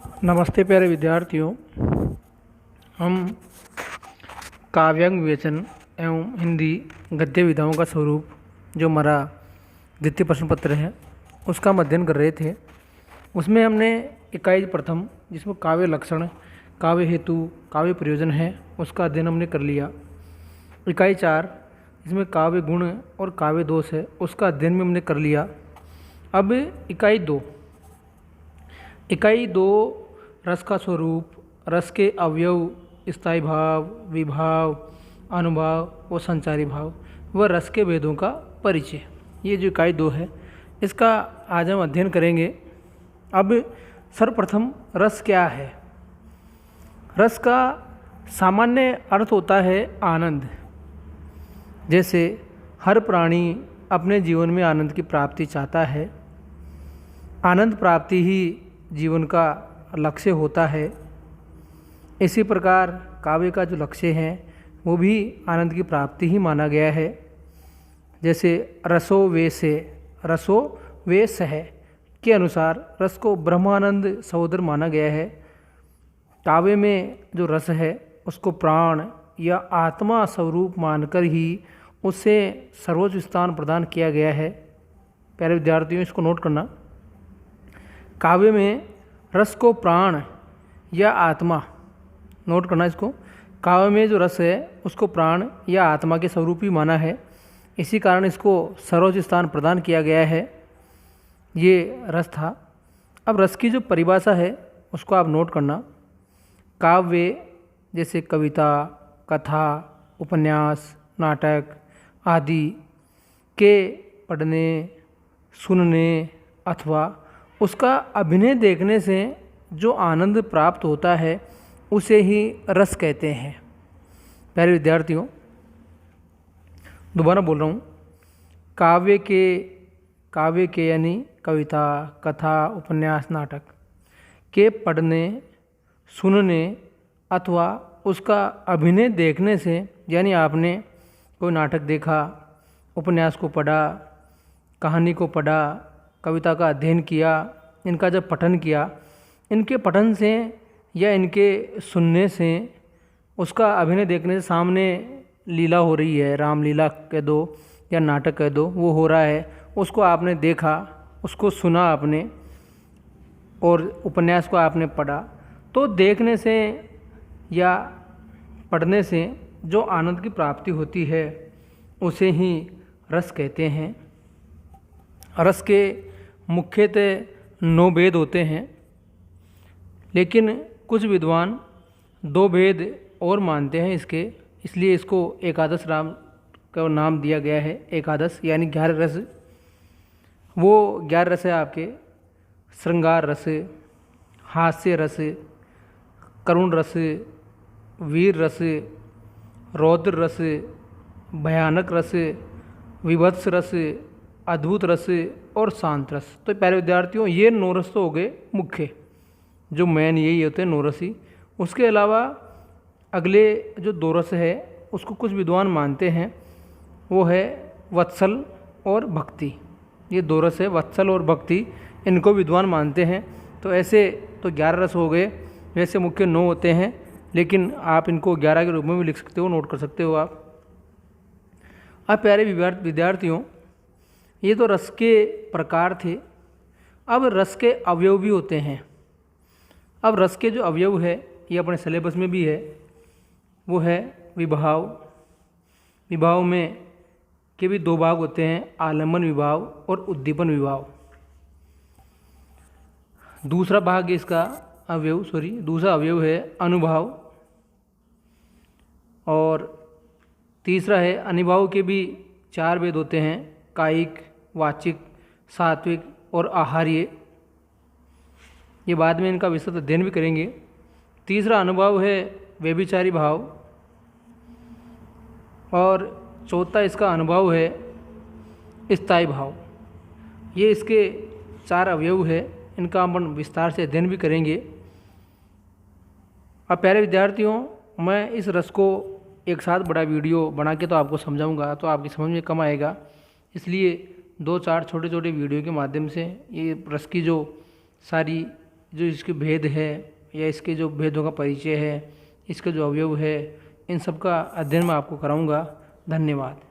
नमस्ते प्यारे विद्यार्थियों। हम काव्यांग विवेचन एवं हिंदी गद्य विधाओं का स्वरूप जो हमारा द्वितीय प्रश्न पत्र है उसका हम अध्ययन कर रहे थे। उसमें हमने इकाई प्रथम जिसमें काव्य लक्षण, काव्य हेतु, काव्य प्रयोजन है उसका अध्ययन हमने कर लिया। इकाई 4 जिसमें काव्य गुण और काव्य दोष है उसका अध्ययन भी हमने कर लिया। अब इकाई 2 रस का स्वरूप, रस के अवयव, स्थायी भाव, विभाव, अनुभाव और संचारी भाव व रस के भेदों का परिचय, ये जो इकाई 2 है इसका आज हम अध्ययन करेंगे। अब सर्वप्रथम रस क्या है? रस का सामान्य अर्थ होता है आनंद। जैसे हर प्राणी अपने जीवन में आनंद की प्राप्ति चाहता है, आनंद प्राप्ति ही जीवन का लक्ष्य होता है। इसी प्रकार काव्य का जो लक्ष्य है वो भी आनंद की प्राप्ति ही माना गया है। जैसे रसो वेश है के अनुसार रस को ब्रह्मानंद सहोदर माना गया है। काव्य में जो रस है उसको प्राण या आत्मा स्वरूप मानकर ही उसे सर्वोच्च स्थान प्रदान किया गया है। प्यारे विद्यार्थियों, इसको नोट करना। काव्य में रस को प्राण या आत्मा, नोट करना इसको, काव्य में जो रस है उसको प्राण या आत्मा के स्वरूप ही माना है। इसी कारण इसको सर्वोच्च स्थान प्रदान किया गया है। ये रस था। अब रस की जो परिभाषा है उसको आप नोट करना। काव्य जैसे कविता, कथा, उपन्यास, नाटक आदि के पढ़ने, सुनने अथवा उसका अभिनय देखने से जो आनंद प्राप्त होता है उसे ही रस कहते हैं। प्यारे विद्यार्थियों, दोबारा बोल रहा हूँ। काव्य के यानी कविता, कथा, उपन्यास, नाटक के पढ़ने, सुनने अथवा उसका अभिनय देखने से, यानी आपने कोई नाटक देखा, उपन्यास को पढ़ा, कहानी को पढ़ा, कविता का अध्ययन किया, इनका जब पठन किया, इनके पठन से या इनके सुनने से, उसका अभिनय देखने से सामने लीला हो रही है, रामलीला कह दो या नाटक कह दो, वो हो रहा है, उसको आपने देखा, उसको सुना आपने और उपन्यास को आपने पढ़ा, तो देखने से या पढ़ने से जो आनंद की प्राप्ति होती है उसे ही रस कहते हैं। रस के मुख्यतः 9 भेद होते हैं, लेकिन कुछ विद्वान 2 भेद और मानते हैं इसके, इसलिए इसको एकादश राम का नाम दिया गया है। एकादश यानी 11 रस। वो 11 रस है आपके श्रृंगार रस, हास्य रस, करुण रस, वीर रस, रौद्र रस, भयानक रस, विभत्स रस, अद्भुत रस और शांत रस। तो प्यारे विद्यार्थियों, ये 9 रस तो हो गए मुख्य, जो मेन यही होते हैं 9 रस ही। उसके अलावा अगले जो 2 रस है उसको कुछ विद्वान मानते हैं, वो है वत्सल और भक्ति। ये 2 रस है, वत्सल और भक्ति, इनको विद्वान मानते हैं। तो ऐसे तो 11 रस हो गए, वैसे मुख्य 9 होते हैं, लेकिन आप इनको 11 के रूप में भी लिख सकते हो, नोट कर सकते हो आप। अब प्यारे विद्यार्थियों, ये तो रस के प्रकार थे। अब रस के अवयव भी होते हैं। अब रस के जो अवयव है ये अपने सिलेबस में भी है, वो है विभाव। विभाव में के भी 2 भाग होते हैं, आलम्बन विभाव और उद्दीपन विभाव। दूसरा अवयव है अनुभाव, और तीसरा है अनिभाव। के भी 4 भेद होते हैं, कायिक, वाचिक, सात्विक और आहार्य। ये बाद में इनका विस्तृत अध्ययन भी करेंगे। तीसरा अनुभव है व्यभिचारी भाव, और चौथा इसका अनुभव है स्थायी भाव। ये इसके 4 अवयव है, इनका हम विस्तार से अध्ययन भी करेंगे। अब प्यारे विद्यार्थियों, मैं इस रस को एक साथ बड़ा वीडियो बना के तो आपको समझाऊंगा, तो आपकी समझ में कम आएगा, इसलिए 2-4 छोटे छोटे वीडियो के माध्यम से ये रस की जो सारी जो इसके भेद है या इसके जो भेदों का परिचय है, इसके जो अवयव है, इन सब का अध्ययन मैं आपको कराऊंगा। धन्यवाद।